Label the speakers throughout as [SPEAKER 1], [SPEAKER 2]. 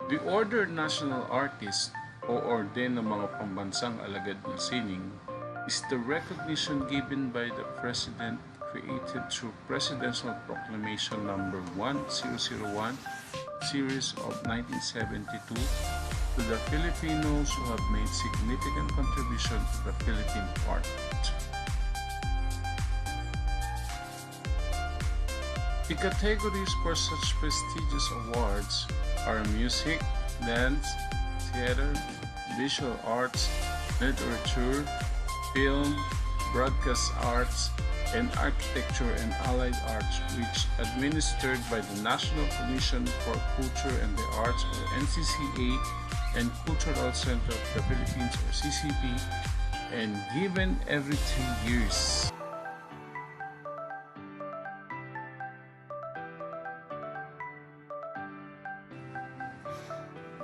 [SPEAKER 1] The Order National Artist o orden ng mga pambansang alagad ng sining is the recognition given by the President created through Presidential Proclamation Number 1001 Series of 1972 to the Filipinos who have made significant contribution to the Philippine art. The categories for such prestigious awards are music, dance, theater, visual arts, literature, film, broadcast arts, and architecture and allied arts, which administered by the National Commission for Culture and the Arts or NCCA and Cultural Center of the Philippines or CCP, and given every 3 years.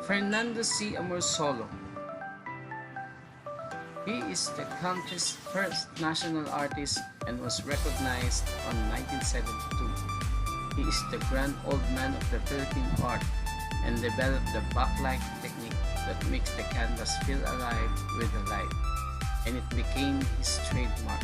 [SPEAKER 2] Fernando C. Amorsolo. He is the country's first national artist and was recognized on 1972. He is the grand old man of the Philippine art and developed the backlight technique that makes the canvas feel alive with the light, and it became his trademark.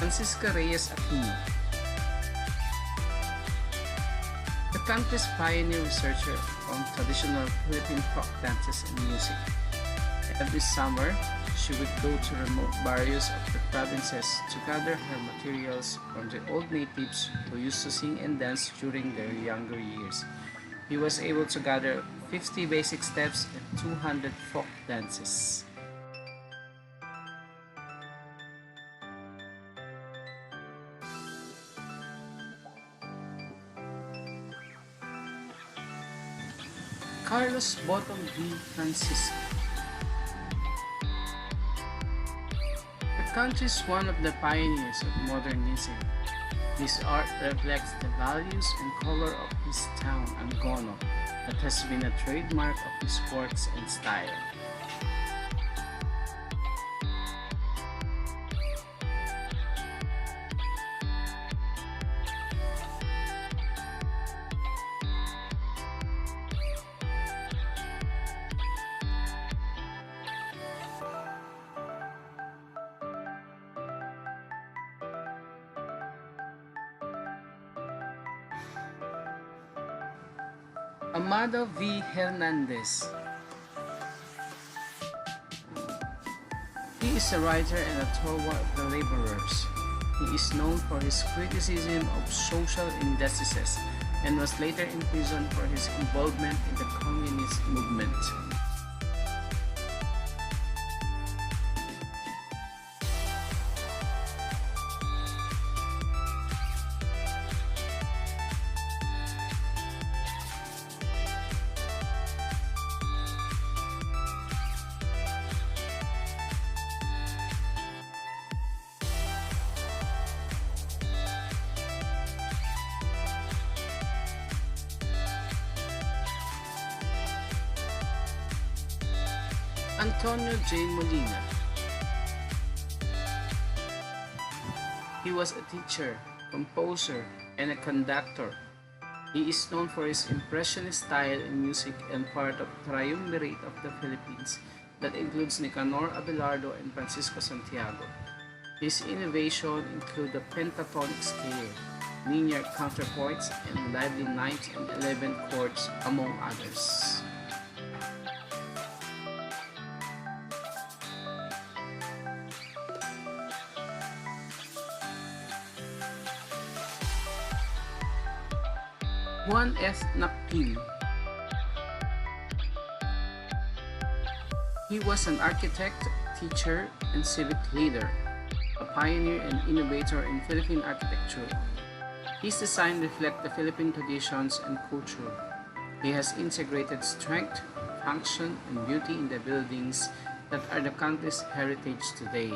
[SPEAKER 2] Francisca Reyes Aquino. The country's pioneer researcher on traditional Philippine folk dances and music. Every summer, she would go to remote barrios of the provinces to gather her materials from the old natives who used to sing and dance during their younger years. He was able to gather 50 basic steps and 200 folk dances. Carlos Bottom V. Francisco. The country is one of the pioneers of modernism. His art reflects the values and color of his town, Angono, that has been a trademark of his works and style. Amado V. Hernandez. He is a writer and a tower of the laborers. He is known for his criticism of social injustices and was later imprisoned for his involvement in the communist movement. Antonio J. Molina. He was a teacher, composer, and a conductor. He is known for his impressionist style in music and part of Triumvirate of the Philippines that includes Nicanor Abelardo and Francisco Santiago. His innovations include the pentatonic scale, linear counterpoints, and lively 9th and 11th chords, among others. Juan F. Nakpil. He was an architect, teacher, and civic leader, a pioneer and innovator in Philippine architecture. His design reflects the Philippine traditions and culture. He has integrated strength, function, and beauty in the buildings that are the country's heritage today.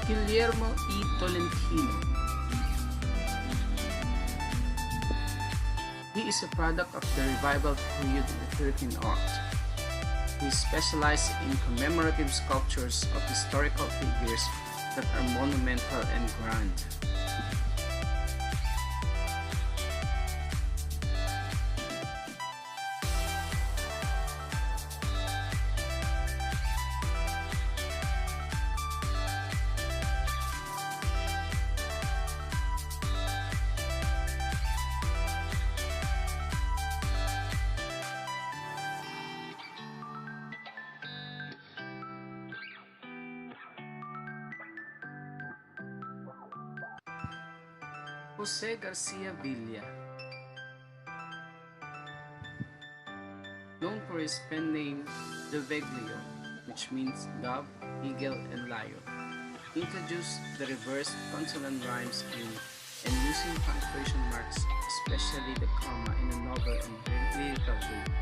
[SPEAKER 2] Guillermo E. Tolentino. He is a product of the revival period in Philippine art. He specialized in commemorative sculptures of historical figures that are monumental and grand. Jose Garcia Villa. Known for his pen name De Veglio, which means dove, eagle, and lion, introduced the reversed consonant rhyme scheme and using punctuation marks, especially the comma, in a novel and lyrical way.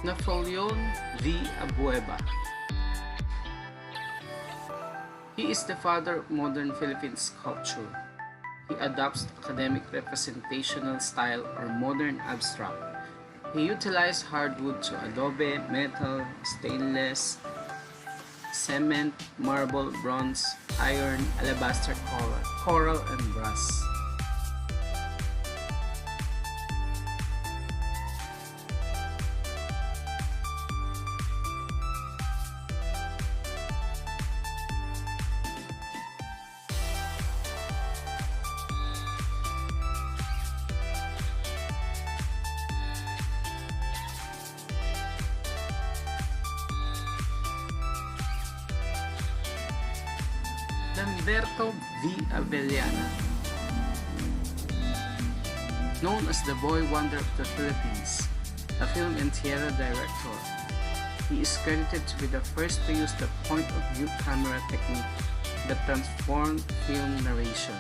[SPEAKER 2] Napoleon V. Abueva. He is the father of modern Philippine sculpture. He adopts academic representational style or modern abstract. He utilized hardwood to adobe, metal, stainless, cement, marble, bronze, iron, alabaster, coral, and brass. Lamberto V. Avellana. Known as the Boy Wonder of the Philippines, a film and theater director, he is credited to be the first to use the point-of-view camera technique that transformed film narration.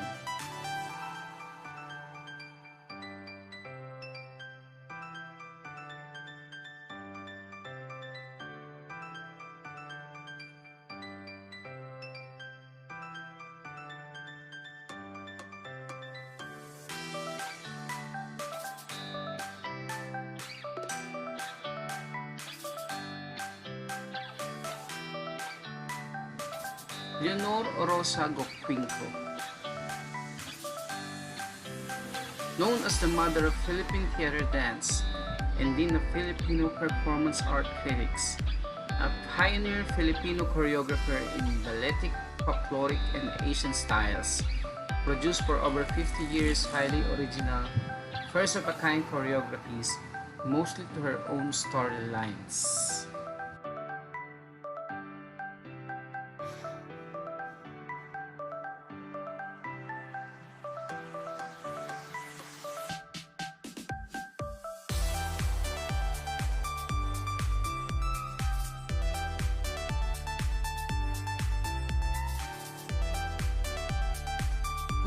[SPEAKER 2] Leonor Rosa Gopinko. Known as the mother of Philippine theater dance and dean of Filipino performance art critics, a pioneer Filipino choreographer in balletic, folkloric, and Asian styles, produced for over 50 years highly original, first-of-a-kind choreographies, mostly to her own storylines.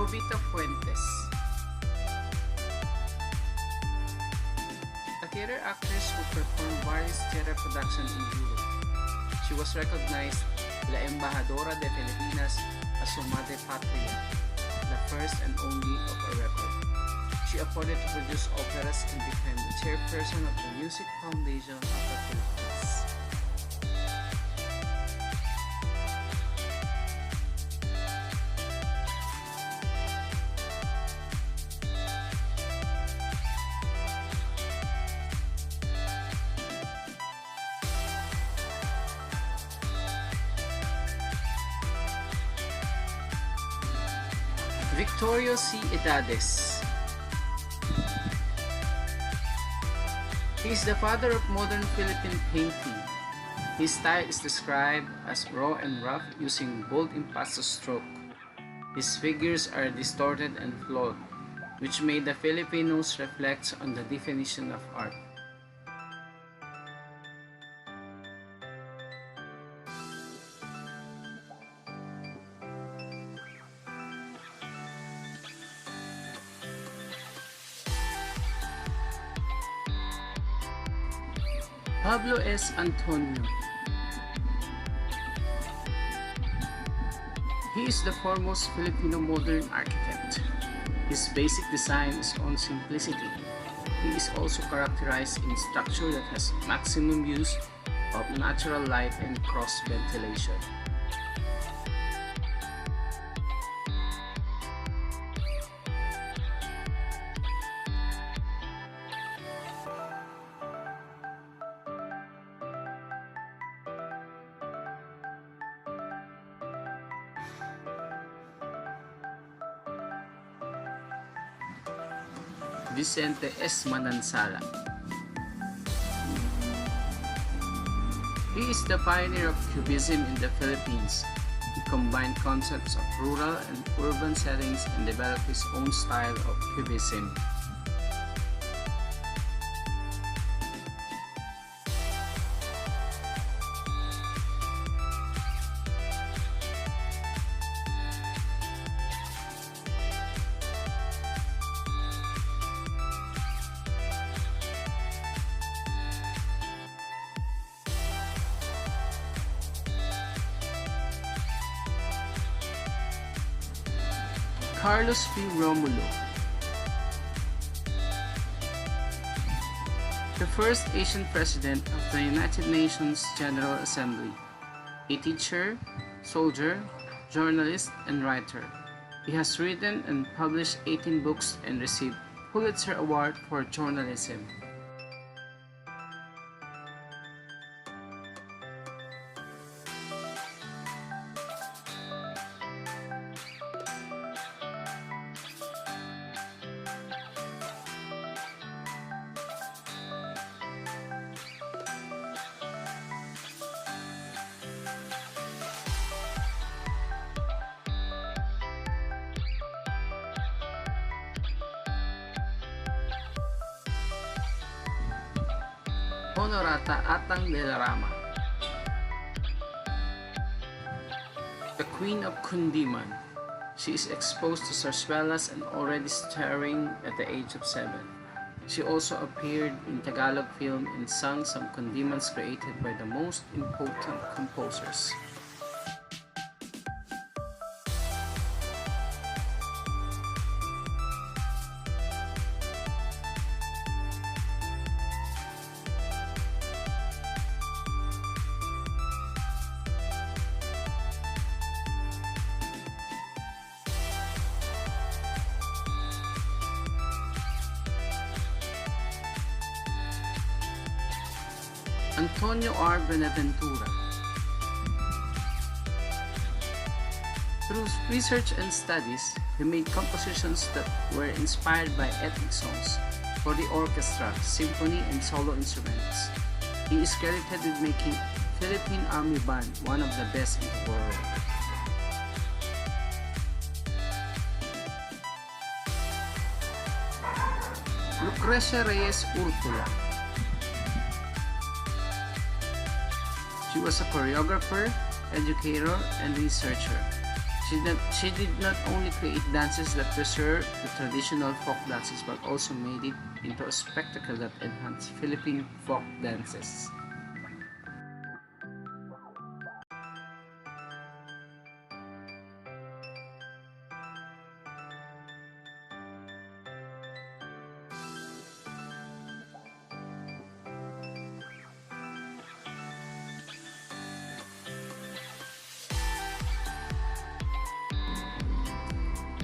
[SPEAKER 2] Jovita Fuentes. A theater actress who performed various theater productions in Europe. She was recognized La Embajadora de Filipinas as Su Madre Patria, the first and only of a record. She afforded to produce operas and became the chairperson of the Music Foundation of the Philippines. Victorio C. Edades. He is the father of modern Philippine painting. His style is described as raw and rough using bold impasto stroke. His figures are distorted and flawed, which made the Filipinos reflect on the definition of art. Pablo S. Antonio. He is the foremost Filipino modern architect. His basic design is on simplicity. He is also characterized in structure that has maximum use of natural light and cross ventilation. Vicente S. Manansala. He is the pioneer of Cubism in the Philippines. He combined concepts of rural and urban settings and developed his own style of Cubism. Carlos P. Romulo. The first Asian president of the United Nations General Assembly, a teacher, soldier, journalist, and writer. He has written and published 18 books and received Pulitzer Award for journalism. Honorata Atang de la Rama. The Queen of Kundiman. She is exposed to sarsuelas and already starring at the age of 7. She also appeared in Tagalog film and sung some Kundimans created by the most important composers. Antonio R. Benaventura. Through research and studies, he made compositions that were inspired by ethnic songs for the orchestra, symphony, and solo instruments. He is credited with making Philippine Army Band one of the best in the world. Lucrecia Reyes Urtula. She was a choreographer, educator, and researcher. She did not only create dances that preserve the traditional folk dances but also made it into a spectacle that enhanced Philippine folk dances.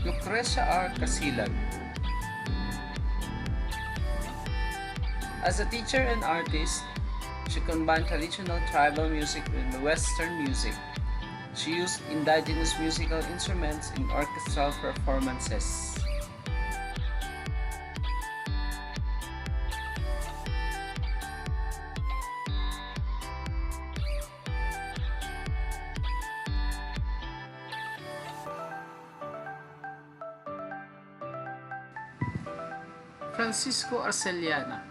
[SPEAKER 2] Lucrecia R. Casilag. As a teacher and artist, she combined traditional tribal music with Western music. She used indigenous musical instruments in orchestral performances. Francisco Arcellana.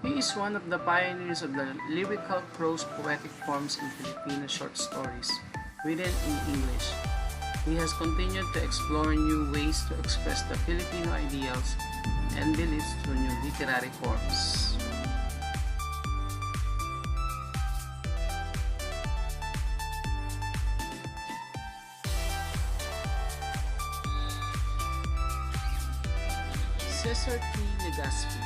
[SPEAKER 2] He is one of the pioneers of the lyrical prose poetic forms in Filipino short stories, written in English. He has continued to explore new ways to express the Filipino ideals and beliefs through new literary forms. Cesar T. Legaspi.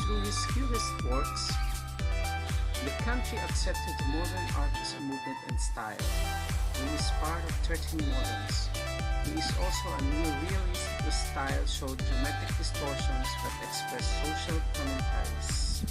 [SPEAKER 2] Through his cubist works, the country accepted modern art as a movement and style. He is part of 13 moderns. He is also a new realist whose style showed dramatic distortions that express social commentaries.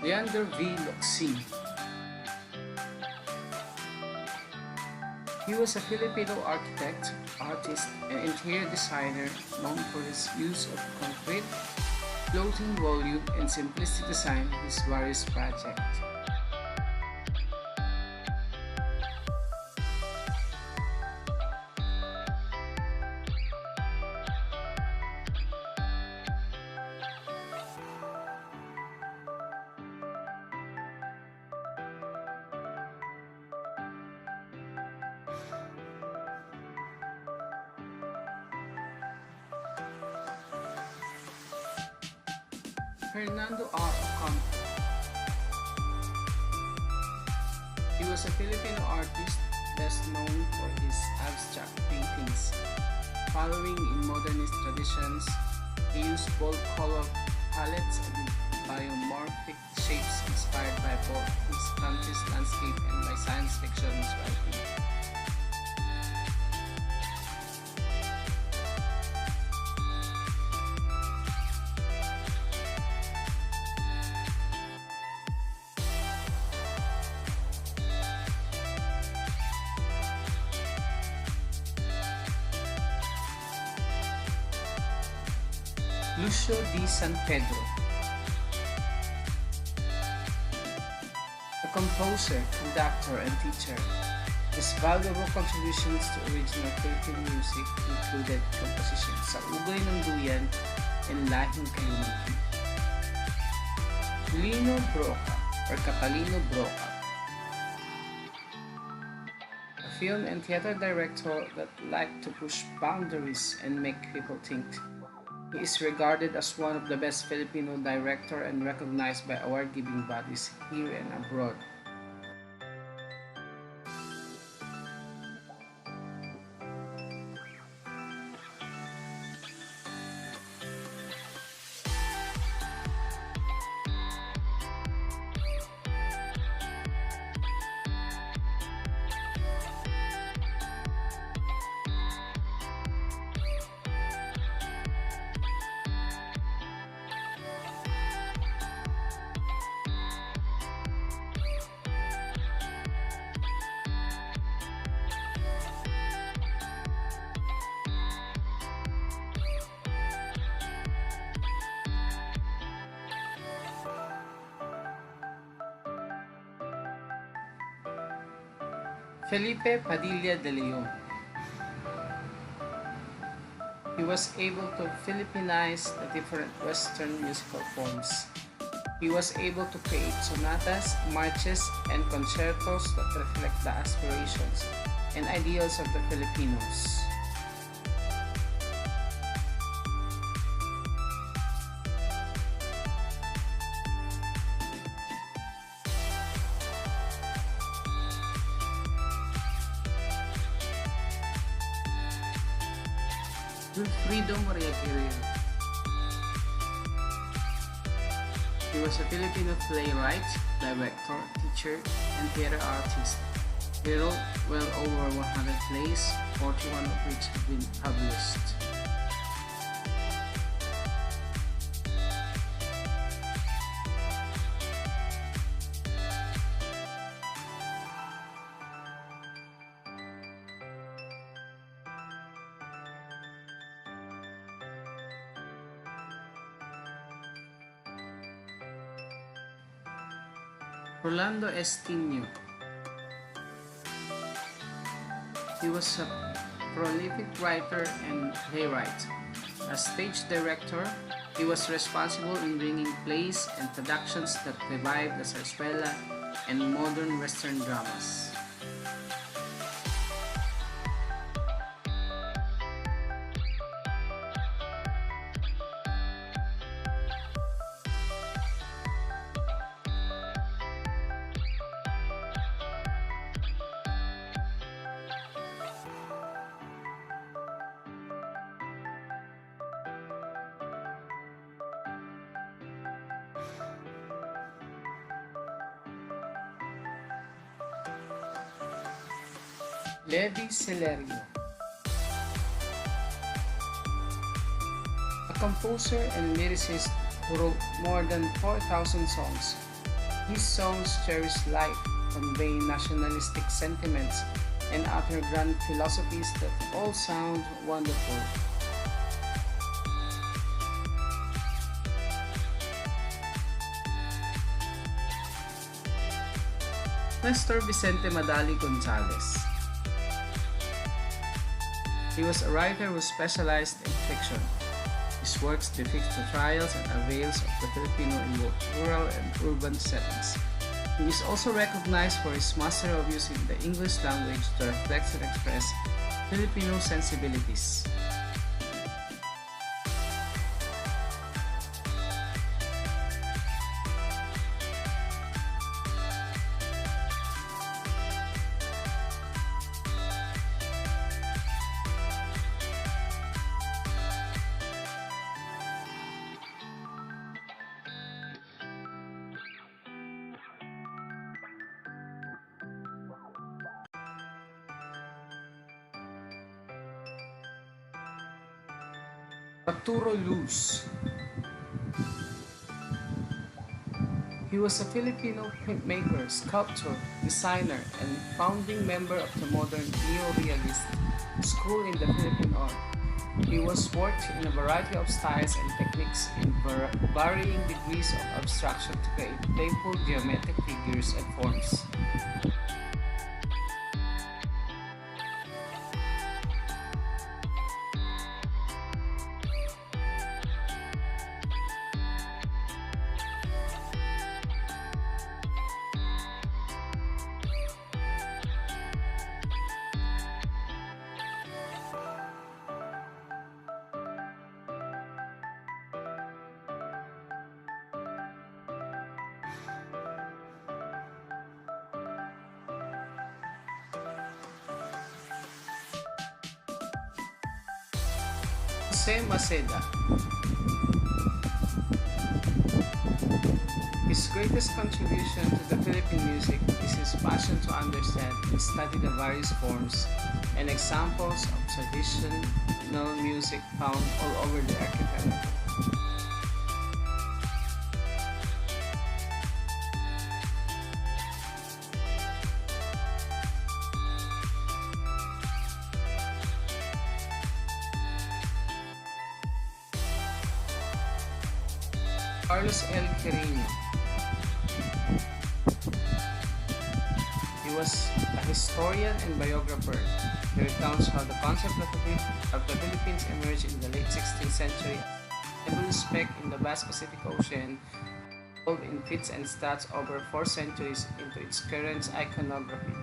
[SPEAKER 2] Leander V. Locsin. He was a Filipino architect, artist, and interior designer known for his use of concrete, floating volume, and simplistic design in his various projects. Fernando R. Ocampo. He was a Filipino artist best known for his abstract paintings. Following in modernist traditions, he used bold color palettes and biomorphic shapes inspired by both his country's landscape and by science fiction writing. Lucio D. San Pedro. A composer, conductor, and teacher, his valuable contributions to original Philippine music included compositions sa Ugay ng Duyan and Lahing Kayumuki. Lino Broca or Catalino Broca, a film and theater director that liked to push boundaries and make people think. He is regarded as one of the best Filipino director and recognized by award-giving bodies here and abroad. Felipe Padilla de Leon. He was able to Philippinize the different Western musical forms. He was able to create sonatas, marches, and concertos that reflect the aspirations and ideals of the Filipinos. Wilfredo Maria Guerrero. He was a Filipino playwright, director, teacher, and theater artist. He wrote well over 100 plays, 41 of which have been published. Rolando Estino. He was a prolific writer and playwright. As stage director, he was responsible in bringing plays and productions that revived the zarzuela and modern Western dramas. Levi Celerio. A composer and lyricist who wrote more than 4,000 songs. His songs cherish life, convey nationalistic sentiments, and utter grand philosophies that all sound wonderful. Nestor Vicente Madali Gonzalez. He was a writer who specialized in fiction. His works depict the trials and avails of the Filipino in both rural and urban settings. He is also recognized for his mastery of using the English language to reflect and express Filipino sensibilities. Arturo Luz. He was a Filipino printmaker, sculptor, designer, and founding member of the modern neo-realist school in the Philippine art. He was worked in a variety of styles and techniques in varying degrees of abstraction to create playful geometric figures and forms. Jose Maceda. His greatest contribution to the Philippine music is his passion to understand and study the various forms and examples of traditional music found all over the archipelago. Carlos L. Quirino. He was a historian and biographer. He recounts how the concept of the Philippines emerged in the late 16th century as a nebulous speck in the vast Pacific Ocean, evolved in fits and starts over 4 centuries into its current iconography.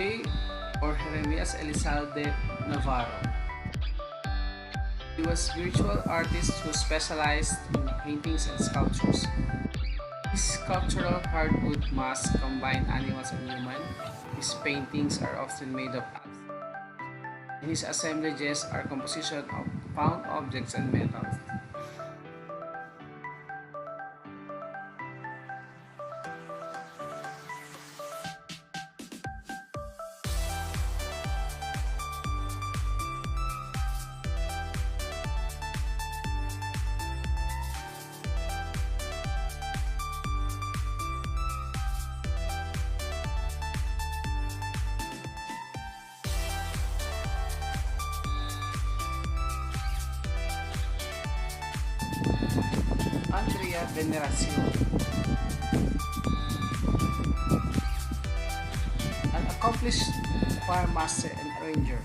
[SPEAKER 2] J. or Jeremias Elizalde Navarro. He was a visual artist who specialized in paintings and sculptures. His sculptural hardwood masks combine animals and humans. His paintings are often made of abstract, and his assemblages are composition of found objects and metals. Andrea Veneracion, an accomplished choir master and arranger,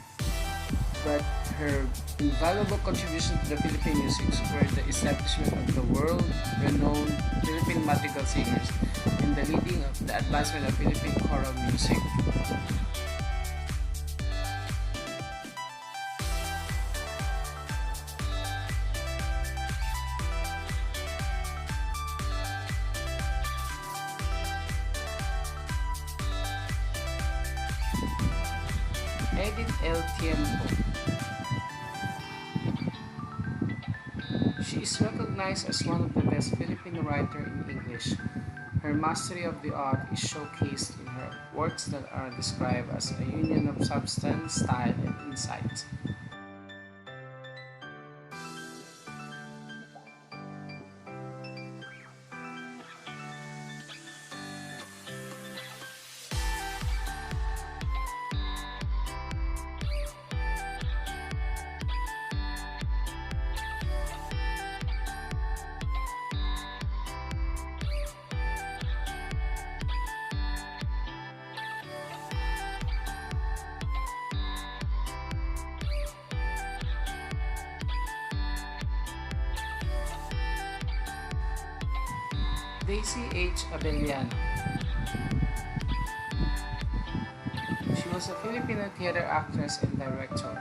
[SPEAKER 2] but her invaluable contribution to the Philippine music were the establishment of the world-renowned Philippine madrigal singers and the leading of the advancement of Philippine choral music. Edith L. Tiempo. She is recognized as one of the best Filipino writers in English. Her mastery of the art is showcased in her works that are described as a union of substance, style, and insight. Daisy H. Abellano. She was a Filipino theater actress and director.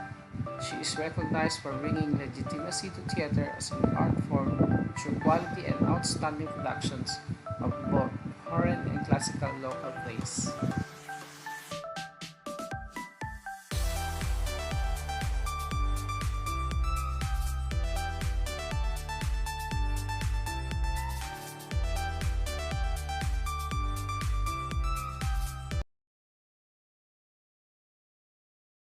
[SPEAKER 2] She is recognized for bringing legitimacy to theater as an art form through quality and outstanding productions of both foreign and classical local plays.